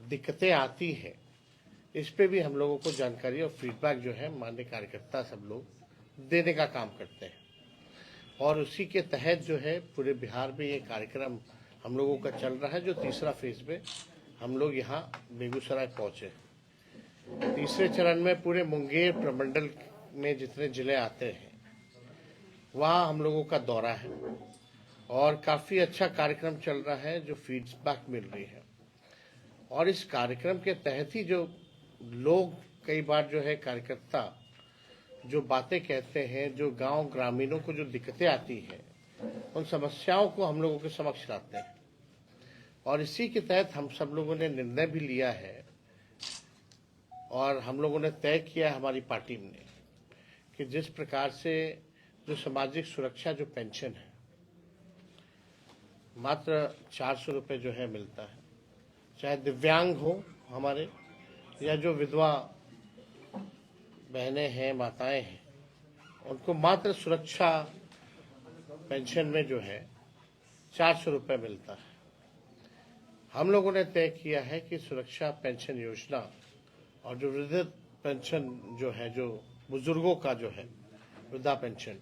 दिक्कतें आती हैं, इस पे भी हम लोगों को जानकारी और फीडबैक जो है माननीय कार्यकर्ता सब लोग देने का काम करते हैं। और उसी के तहत जो है पूरे बिहार में ये कार्यक्रम हम लोगों का चल रहा है। जो तीसरा फेज में हम लोग यहाँ बेगूसराय पहुँचे। तीसरे चरण में पूरे मुंगेर प्रमंडल में जितने जिले आते हैं वहाँ हम लोगों का दौरा है और काफ़ी अच्छा कार्यक्रम चल रहा है, जो फीडबैक मिल रही है। और इस कार्यक्रम के तहत ही जो लोग कई बार जो है कार्यकर्ता जो बातें कहते हैं, जो गांव ग्रामीणों को जो दिक्कतें आती हैं, उन समस्याओं को हम लोगों के समक्ष लाते हैं। और इसी के तहत हम सब लोगों ने निर्णय भी लिया है और हम लोगों ने तय किया है हमारी पार्टी ने कि जिस प्रकार से जो सामाजिक सुरक्षा जो पेंशन है मात्र 400 रुपये जो है मिलता है, चाहे दिव्यांग हो हमारे या जो विधवा बहनें हैं, माताएं हैं, उनको मात्र सुरक्षा पेंशन में जो है 400 रुपये मिलता है। हम लोगों ने तय किया है कि सुरक्षा पेंशन योजना और जो वृद्ध पेंशन जो है, जो बुजुर्गों का जो है वृद्धा पेंशन,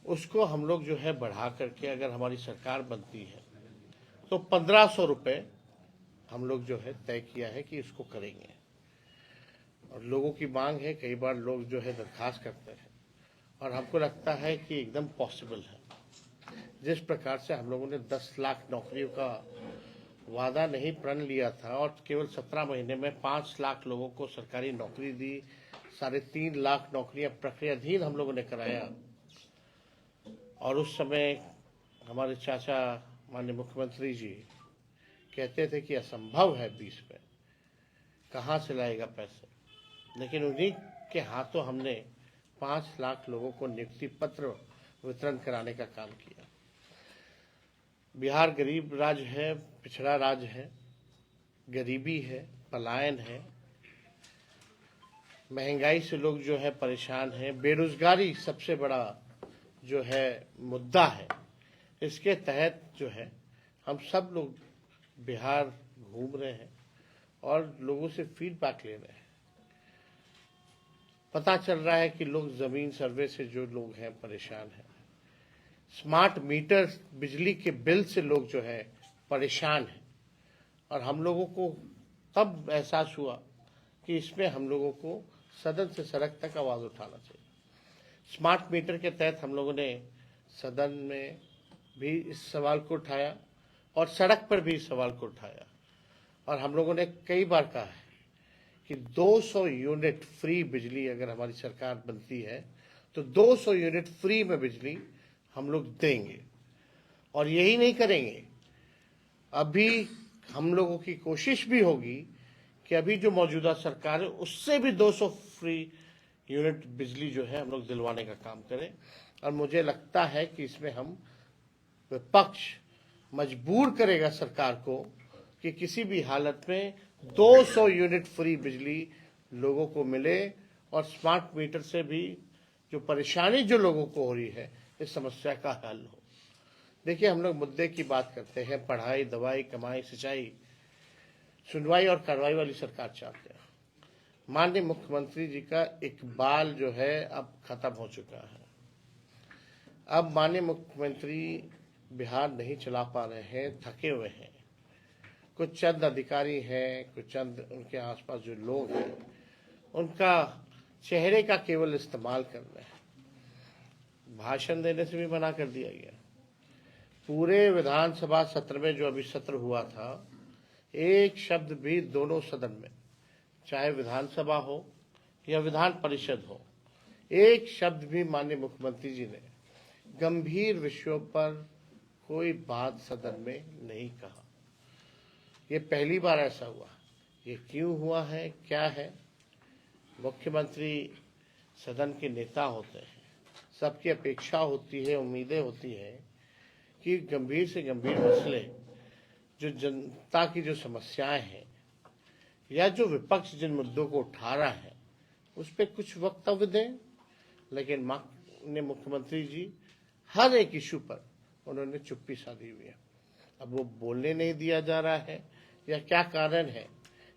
उसको हम लोग जो है बढ़ा करके अगर हमारी सरकार बनती है तो 1500 रुपये हम लोग जो है तय किया है कि इसको करेंगे। और लोगों की मांग है, कई बार लोग जो है दरखास्त करते हैं और हमको लगता है कि एकदम पॉसिबल है। जिस प्रकार से हम लोगों ने 10 लाख नौकरियों का वादा नहीं प्रण लिया था और केवल 17 महीने में 5 लाख लोगों को सरकारी नौकरी दी, 3.5 लाख नौकरियां प्रक्रियाधीन हम लोगों ने कराया। और उस समय हमारे चाचा माननीय मुख्यमंत्री जी कहते थे कि असंभव है 20 में, कहाँ से लाएगा पैसे, लेकिन उन्हीं के हाथों हमने 5 लाख लोगों को नियुक्ति पत्र वितरण कराने का काम किया। बिहार गरीब राज्य है, पिछड़ा राज्य है, गरीबी है, पलायन है, महंगाई से लोग जो है परेशान हैं, बेरोजगारी सबसे बड़ा जो है मुद्दा है। इसके तहत जो है हम सब लोग बिहार घूम रहे हैं और लोगों से फीडबैक ले रहे हैं। पता चल रहा है कि लोग जमीन सर्वे से जो लोग हैं परेशान हैं, स्मार्ट मीटर बिजली के बिल से लोग जो है परेशान हैं। और हम लोगों को तब एहसास हुआ कि इसमें हम लोगों को सदन से सड़क तक आवाज़ उठाना चाहिए। स्मार्ट मीटर के तहत हम लोगों ने सदन में भी इस सवाल को उठाया और सड़क पर भी इस सवाल को उठाया। और हम लोगों ने कई बार कहा है कि 200 यूनिट फ्री बिजली अगर हमारी सरकार बनती है तो 200 यूनिट फ्री में बिजली हम लोग देंगे। और यही नहीं करेंगे, अभी हम लोगों की कोशिश भी होगी कि अभी जो मौजूदा सरकार है उससे भी 200 फ्री यूनिट बिजली जो है हम लोग दिलवाने का काम करें। और मुझे लगता है कि इसमें हम विपक्ष मजबूर करेगा सरकार को कि किसी भी हालत में 200 यूनिट फ्री बिजली लोगों को मिले और स्मार्ट मीटर से भी जो परेशानी जो लोगों को हो रही है इस समस्या का हल हो। देखिए, हम लोग मुद्दे की बात करते हैं, पढ़ाई, दवाई, कमाई, सिंचाई, सुनवाई और कार्रवाई वाली सरकार चाहते हैं। माननीय मुख्यमंत्री जी का इकबाल जो है अब खत्म हो चुका है। अब माननीय मुख्यमंत्री बिहार नहीं चला पा रहे हैं, थके हुए हैं। कुछ चंद अधिकारी हैं, कुछ चंद उनके आसपास जो लोग हैं, उनका चेहरे का केवल इस्तेमाल कर रहे हैं। भाषण देने से भी मना कर दिया गया। पूरे विधानसभा सत्र में जो अभी सत्र हुआ था, एक शब्द भी दोनों सदन में, चाहे विधानसभा हो या विधान परिषद हो, एक शब्द भी माननीय मुख्यमंत्री जी ने गंभीर विषयों पर कोई बात सदन में नहीं कहा। ये पहली बार ऐसा हुआ। ये क्यों हुआ है, क्या है? मुख्यमंत्री सदन के नेता होते हैं, सबकी अपेक्षा होती है, उम्मीदें होती है कि गंभीर से गंभीर मसले, जो जनता की जो समस्याएं हैं या जो विपक्ष जिन मुद्दों को उठा रहा है उस पर कुछ वक्तव्य दें। लेकिन माननीय मुख्यमंत्री जी हर एक इशू पर उन्होंने चुप्पी साधी हुई है। अब वो बोलने नहीं दिया जा रहा है या क्या कारण है,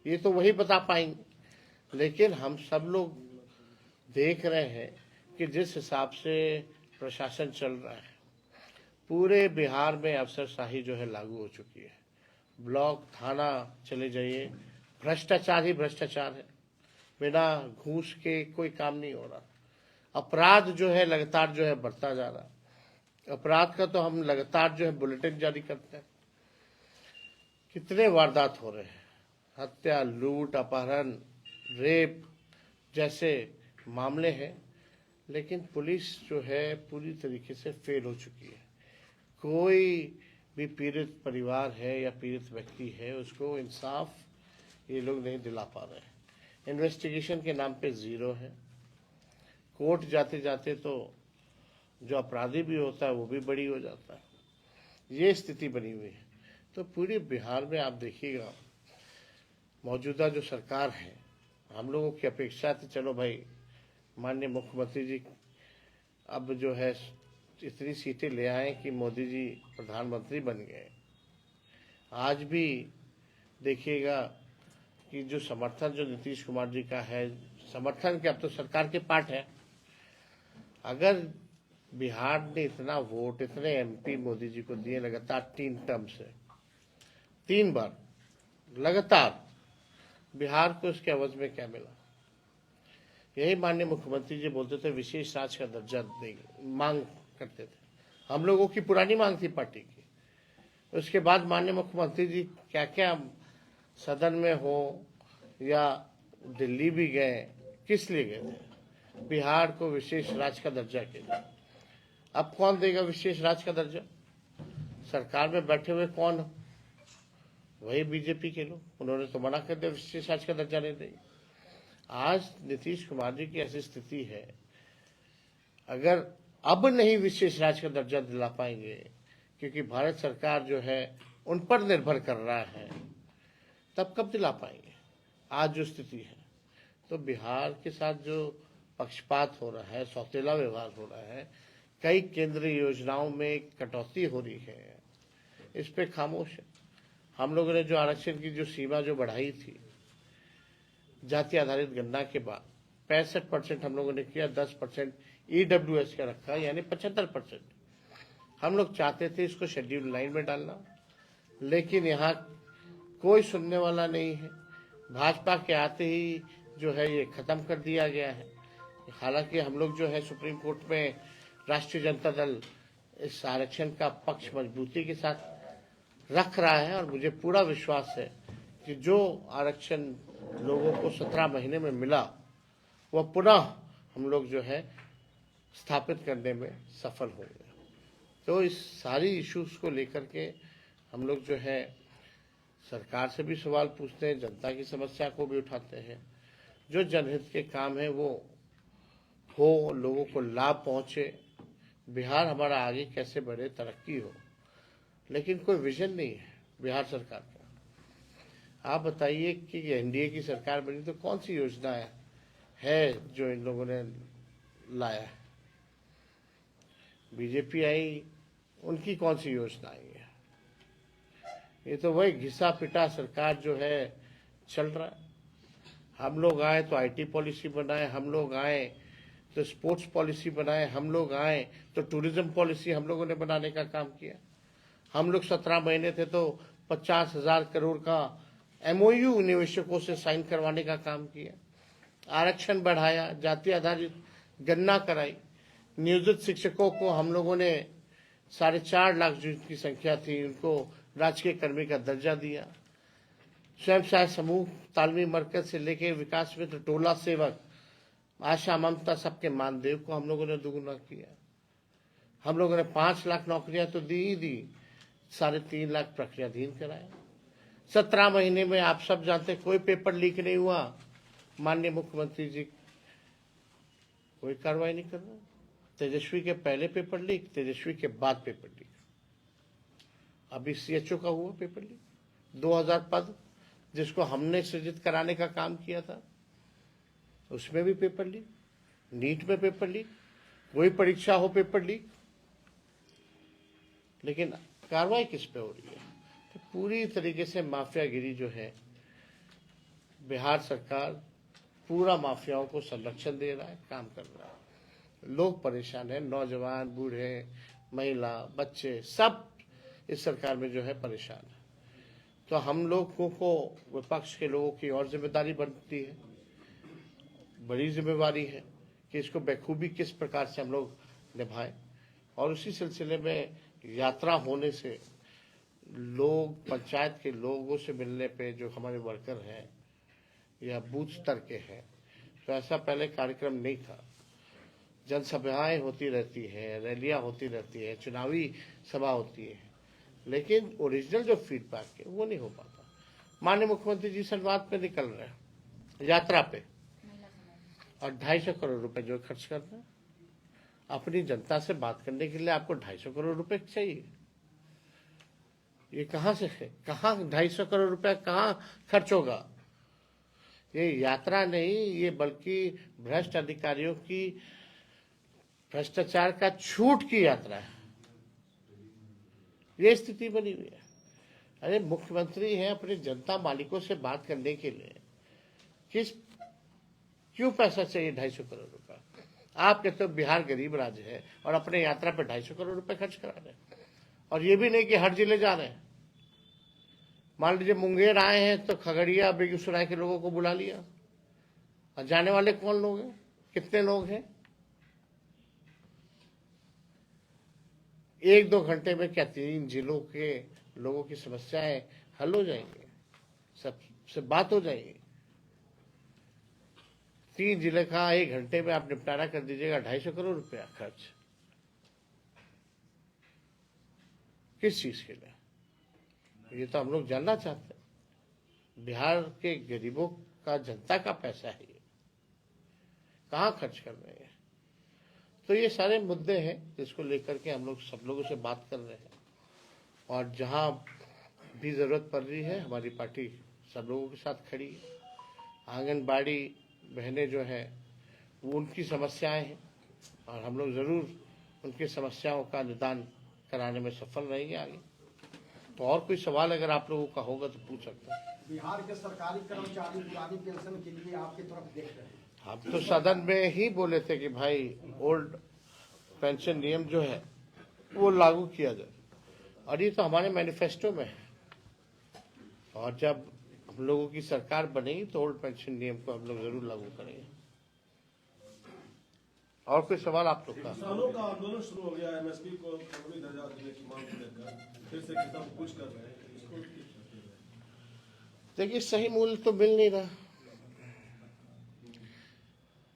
ये तो वही बता पाएंगे। लेकिन हम सब लोग देख रहे हैं कि जिस हिसाब से प्रशासन चल रहा है, पूरे बिहार में अफसरशाही जो है लागू हो चुकी है। ब्लॉक थाना चले जाइए, भ्रष्टाचार ही भ्रष्टाचार है, बिना घूस के कोई काम नहीं हो रहा। अपराध जो है लगातार जो है बढ़ता जा रहा। अपराध का तो हम लगातार जो है बुलेटिन जारी करते हैं। कितने वारदात हो रहे हैं, हत्या, लूट, अपहरण, रेप जैसे मामले हैं, लेकिन पुलिस जो है पूरी तरीके से फेल हो चुकी है। कोई भी पीड़ित परिवार है या पीड़ित व्यक्ति है, उसको इंसाफ ये लोग नहीं दिला पा रहे हैं। इन्वेस्टिगेशन के नाम पे जीरो है। कोर्ट जाते जाते तो जो अपराधी भी होता है वो भी बड़ी हो जाता है। ये स्थिति बनी हुई है। तो पूरे बिहार में आप देखिएगा, मौजूदा जो सरकार है, हम लोगों की अपेक्षा थी चलो भाई माननीय मुख्यमंत्री जी अब जो है इतनी सीटें ले आए कि मोदी जी प्रधानमंत्री बन गए। आज भी देखिएगा कि जो समर्थन जो नीतीश कुमार जी का है, समर्थन के अब तो सरकार के पार्ट है। अगर बिहार ने इतना वोट, इतने एमपी मोदी जी को दिए लगातार 3 टर्म से, 3 बार लगातार, बिहार को इसके एवज में क्या मिला? यही माननीय मुख्यमंत्री जी बोलते थे विशेष राज्य का दर्जा देंगे, मांग करते थे। हम लोगों की पुरानी मांग थी पार्टी की। उसके बाद माननीय मुख्यमंत्री जी क्या क्या सदन में हो या दिल्ली भी गए, किस लिए गए थे? बिहार को विशेष राज्य का दर्जा के लिए। अब कौन देगा विशेष राज्य का दर्जा? सरकार में बैठे हुए कौन? वही बीजेपी के लोग। उन्होंने तो मना कर दिया विशेष राज्य का दर्जा नहीं देंगे। आज नीतीश कुमार जी की ऐसी स्थिति है, अगर अब नहीं विशेष राज्य का दर्जा दिला पाएंगे, क्योंकि भारत सरकार जो है उन पर निर्भर कर रहा है, तब कब दिला पाएंगे? आज जो स्थिति है, तो बिहार के साथ जो पक्षपात हो रहा है, सौतेला व्यवहार हो रहा है, कई केंद्रीय योजनाओं में कटौती हो रही है, इस पे खामोश है। हम लोगों ने जो आरक्षण की जो सीमा जो बढ़ाई थी जाति आधारित गणना के बाद 65% हम लोगों ने किया, 10% EWS का रखा, यानी 75%। हम लोग चाहते थे इसको शेड्यूल 9 में डालना, लेकिन यहाँ कोई सुनने वाला नहीं है। भाजपा के आते ही जो है ये खत्म कर दिया गया है। हालांकि हम लोग जो है सुप्रीम कोर्ट में राष्ट्रीय जनता दल इस आरक्षण का पक्ष मजबूती के साथ रख रहा है, और मुझे पूरा विश्वास है कि जो आरक्षण लोगों को 17 महीने में मिला, वह पुनः हम लोग जो है स्थापित करने में सफल होंगे। तो इस सारी इश्यूज को लेकर के हम लोग जो है सरकार से भी सवाल पूछते हैं, जनता की समस्या को भी उठाते हैं। जो जनहित के काम है वो हो, लोगों को लाभ पहुंचे, बिहार हमारा आगे कैसे बढ़े, तरक्की हो, लेकिन कोई विजन नहीं है बिहार सरकार का। आप बताइए कि एनडीए की सरकार बनी तो कौन सी योजना है जो इन लोगों ने लाया है? बीजेपी आई, उनकी कौन सी योजना आई है? ये तो वही घिसा पिटा सरकार जो है चल रहा है। हम लोग आए तो आईटी पॉलिसी बनाए, हम लोग आए तो स्पोर्ट्स पॉलिसी बनाए, हम लोग आए तो टूरिज्म पॉलिसी हम लोगों ने बनाने का काम किया। हम लोग 17 महीने थे तो 50,000 करोड़ का MOU निवेशकों से साइन करवाने का काम किया। आरक्षण बढ़ाया, जाति आधारित गणना कराई, नियोजित शिक्षकों को हम लोगों ने 4.5 लाख जिनकी संख्या थी उनको राजकीय कर्मी का दर्जा दिया। स्वयं सहायता समूह, तालमी मरकज से लेके विकास मित्र, टोला सेवक, आशा, ममता, सबके मानदेव को हम लोगों ने दुगुना किया। हम लोगों ने 5 लाख नौकरियां तो दी ही दी, 3.5 लाख प्रक्रियाधीन कराया। 17 महीने में आप सब जानते कोई पेपर लीक नहीं हुआ। माननीय मुख्यमंत्री जी कोई कार्रवाई नहीं कर रहे। तेजस्वी के पहले पेपर लीक, तेजस्वी के बाद पेपर लीक, अभी CHO का हुआ पेपर लीक। 2000 पद जिसको हमने सृजित कराने का काम किया था, उसमें भी पेपर लीक। नीट में पेपर लीक, कोई परीक्षा हो पेपर लीक, लेकिन कार्रवाई किस पे हो रही है? तो पूरी तरीके से माफियागिरी जो है, बिहार सरकार पूरा माफियाओं को संरक्षण दे रहा है, काम कर रहा है। लोग परेशान हैं, नौजवान, बूढ़े, महिला, बच्चे सब इस सरकार में जो है परेशान है। तो हम लोगों को, विपक्ष के लोगों की और जिम्मेदारी बनती है, बड़ी जिम्मेवारी है कि इसको बखूबी किस प्रकार से हम लोग निभाएं। और उसी सिलसिले में यात्रा होने से लोग, पंचायत के लोगों से मिलने पे जो हमारे वर्कर हैं या बूथ स्तर के हैं, तो ऐसा पहले कार्यक्रम नहीं था। जनसभाएं होती रहती हैं, रैलियां होती रहती है, चुनावी सभा होती है, लेकिन ओरिजिनल जो फीडबैक है वो नहीं हो पाता। माननीय मुख्यमंत्री जी संवाद पे निकल रहे हैं, यात्रा पे, और 250 करोड़ रुपए जो खर्च कर रहे हैं अपनी जनता से बात करने के लिए, आपको 250 करोड़ रुपए चाहिए। ये कहाँ से है, कहाँ 250 करोड़ रुपए कहाँ खर्च होगा? ये यात्रा नहीं, ये बल्कि भ्रष्ट अधिकारियों की, भ्रष्टाचार का छूट की यात्रा है। ये स्थिति बनी हुई है। अरे मुख्यमंत्री हैं, अपने जनता मालिकों से बात करने के लिए क्यों पैसा चाहिए 250 करोड़ रुपए? आप कहते हो बिहार गरीब राज्य है और अपने यात्रा पे 250 करोड़ रुपए खर्च करा रहे हैं। और ये भी नहीं कि हर जिले जा रहे हैं। मान लीजिए मुंगेर आए हैं तो खगड़िया, बेगूसराय के लोगों को बुला लिया, और जाने वाले कौन लोग हैं, कितने लोग हैं? 1-2 घंटे में क्या 3 जिलों के लोगों की समस्याएं हल हो जाएंगी? सबसे बात हो जाएगी। 3 जिले का 1 घंटे में आप निपटारा कर दीजिएगा, 250 करोड़ रुपया खर्च किस चीज के लिए? ये तो हम लोग जानना चाहते हैं। बिहार के गरीबों का, जनता का पैसा है, ये कहाँ खर्च कर रहे हैं? तो ये सारे मुद्दे हैं जिसको लेकर के हम लोग सब लोगों से बात कर रहे हैं, और जहां भी जरूरत पड़ रही है हमारी पार्टी सब लोगों के साथ खड़ी है। आंगनबाड़ी बहनें जो हैं वो, उनकी समस्याएं हैं, और हम लोग जरूर उनकी समस्याओं का निदान कराने में सफल रहेंगे आगे। तो और कोई सवाल अगर आप लोगों का होगा तो पूछ सकते हैं। बिहार के सरकारी कर्मचारी पुरानी पेंशन के लिए आपकी तरफ देख रहे हैं। हम तो सदन में ही बोले थे कि भाई ओल्ड पेंशन नियम जो है वो लागू किया जाए, और ये तो हमारे मैनिफेस्टो में है। और जब हम लोगों की सरकार बनेगी तो ओल्ड पेंशन नियम को हम लोग जरूर लागू करेंगे। और कोई सवाल आप लोग का? किसानों का आंदोलन शुरू हो गया है, एमएसपी को कानूनी दर्जा देने की मांग को लेकर फिर से किसान कुछ कर रहे हैं, इसको देखिए सही मूल्य तो मिल नहीं रहा।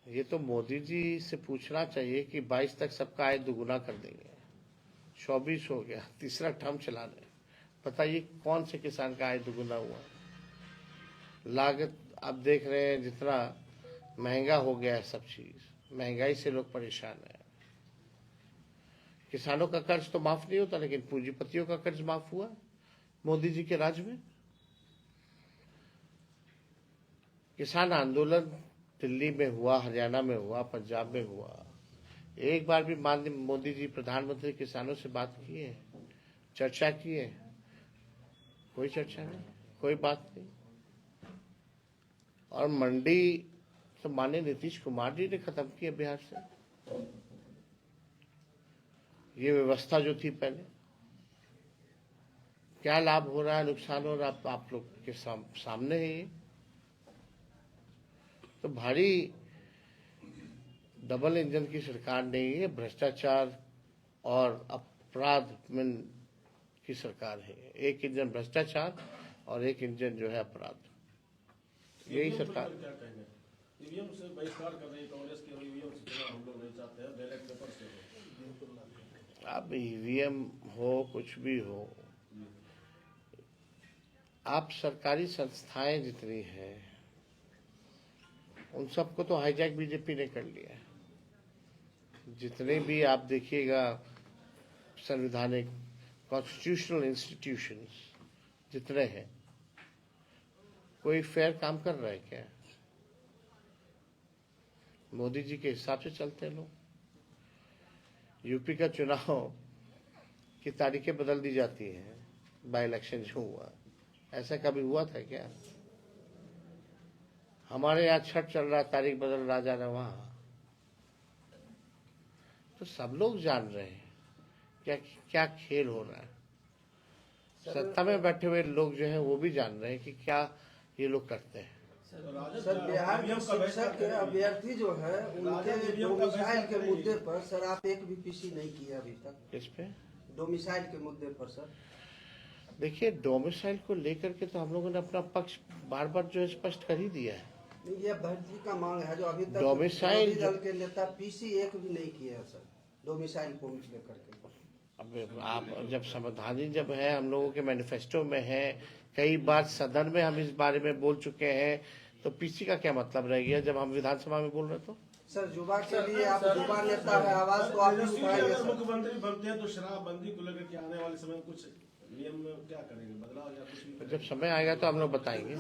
ये तो मोदी जी से पूछना चाहिए कि 22 तक सबका आय दुगुना कर देंगे, 24 हो गया, तीसरा टर्म चला रहे। बताइए कौन से किसान का आय दुगुना हुआ? लागत आप देख रहे हैं, जितना महंगा हो गया है सब चीज, महंगाई से लोग परेशान हैं। किसानों का कर्ज तो माफ नहीं होता, लेकिन पूंजीपतियों का कर्ज माफ हुआ मोदी जी के राज में। किसान आंदोलन दिल्ली में हुआ, हरियाणा में हुआ, पंजाब में हुआ। एक बार भी माननीय मोदी जी प्रधानमंत्री किसानों से बात किए, चर्चा किए? कोई चर्चा नहीं, कोई बात नहीं। और मंडी तो माननीय नीतीश कुमार जी ने खत्म किया बिहार से। ये व्यवस्था जो थी पहले, क्या लाभ हो रहा है, नुकसान हो रहा है, आप लोग के सामने है ये। तो भारी डबल इंजन की सरकार नहीं है, भ्रष्टाचार और अपराध में की सरकार है। एक इंजन भ्रष्टाचार और एक इंजन जो है अपराध, यही सरकार। क्या कहेंगे? ईवीएम से बहिष्कार कर रही कांग्रेस के, ईवीएम से चुनाव हम लोग नहीं चाहते हैं, बैलेट पेपर से हो। अब ईवीएम हो, कुछ भी हो, आप सरकारी संस्थाएं जितनी हैं उन सबको तो हाईजैक बीजेपी ने कर लिया है। जितने भी आप देखिएगा संवैधानिक कॉन्स्टिट्यूशनल इंस्टीट्यूशंस जितने हैं, कोई फेयर काम कर रहा है क्या? मोदी जी के हिसाब से चलते हैं लोग। यूपी का चुनाव की तारीखें बदल दी जाती हैं, बाई इलेक्शन जो हुआ, ऐसा कभी हुआ था क्या? हमारे यहाँ छठ चल रहा, तारीख बदल रहा जा रहा वहां, तो सब लोग जान रहे हैं क्या क्या खेल हो रहा है। सत्ता में बैठे हुए लोग जो हैं वो भी जान रहे हैं कि क्या ये लोग करते हैं। सर बिहार के शिक्षक अभ्यर्थी जो है उनके डोमिसाइल के मुद्दे पर सर आप एक भी पीसी नहीं किए अभी तक। इस पे डोमिसाइल के मुद्दे पर सर देखिए, डोमिसाइल को लेकर के तो हम लोगों ने अपना पक्ष बार बार जो है स्पष्ट कर ही दिया है। ये अभ्यर्थी का मांग है जो अभी तक डोमिसाइल विरोधी दल के नेता पीसी एक भी नहीं किए हैं सर डोमिसाइल को लेकर के। अब आप जब संवैधानिक जब है, हम लोगों के मैनिफेस्टो में है, कई बार सदन में हम इस बारे में बोल चुके हैं, तो पीसी का क्या मतलब रह गया जब हम विधानसभा में बोल रहे तो? सर युवा के लिए आप युवा नेता है, आवाज तो आप भी उठाएंगे अगर सर। मुख्यमंत्री बनते हैं तो शराबबंदी को लेकर के आने वाले समय में कुछ नियम में क्या करेंगे, बदलाव या कुछ भी? जब समय आएगा तो हम लोग बताएंगे।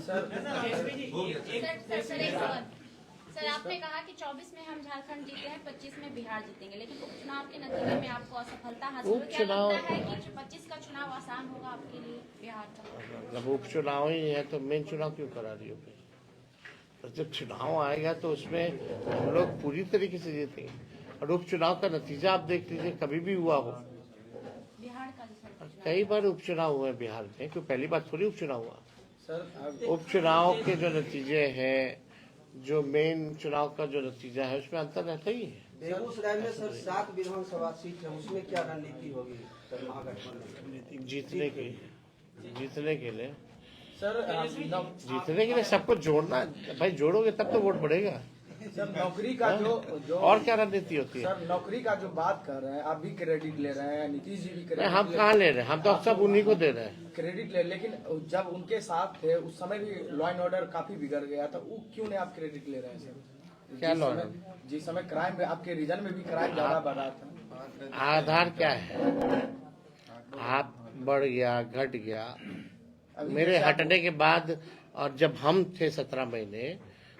सर आपने कहा कि 24 में हम झारखंड जीते हैं, 25 में बिहार जीतेंगे, लेकिन उपचुनाव के नतीजे में आपको असफलता हासिल हुई। क्या लगता है कि 25 का चुनाव आसान होगा आपके लिए बिहार का? जब उपचुनाव ही है तो मेन चुनाव क्यों करा रही हो? तो जब चुनाव आएगा तो उसमें हम लोग पूरी तरीके से जीतेंगे। और उपचुनाव का नतीजा आप देख लीजिए, कभी भी हुआ हो, बिहार का सर कई बार उपचुनाव हुए बिहार में, क्यों पहली बार थोड़ी उपचुनाव हुआ। सर उपचुनाव के जो नतीजे हैं, जो मेन चुनाव का जो नतीजा है, उसमें अंतर रहता ही है। बेगूसराय में सर 7 विधानसभा सीट है, उसमें क्या रणनीति होगी सर महागठबंधन जीतने के लिए सर जीतने के लिए सबको जोड़ना, भाई जोड़ोगे तब तो वोट बढ़ेगा। सर नौकरी का जो और क्या रणनीति होती है? सर नौकरी का जो बात कर रहे हैं, आप भी क्रेडिट ले रहे हैं, नीतीश जी भी नहीं, क्रेडिट हम कहाँ ले रहे हैं, हम तो सब उन्हीं को दे रहे हैं। क्रेडिट ले, लेकिन जब उनके साथ थे उस समय भी लॉ एंड ऑर्डर काफी बिगड़ गया था, वो क्यों नहीं आप क्रेडिट ले रहे हैं सर? क्या लॉ? जिस समय क्राइम में आपके रीजन में भी क्राइम ज्यादा बढ़ रहा था। आधार क्या है? आप बढ़ गया, घट गया, मेरे हटने के बाद, और जब हम थे 17 महीने,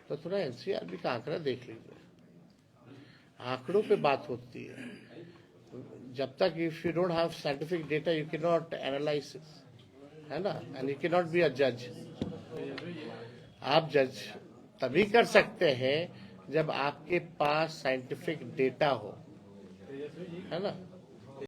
तो थोड़ा एनसीआरबी का आंकड़ा देख लीजिए। आंकड़ों पे बात होती है। जब तक if you don't have scientific data you can not analyse, है ना, and you can not be a जज। आप जज तभी कर सकते हैं जब आपके पास साइंटिफिक डेटा हो, है ना।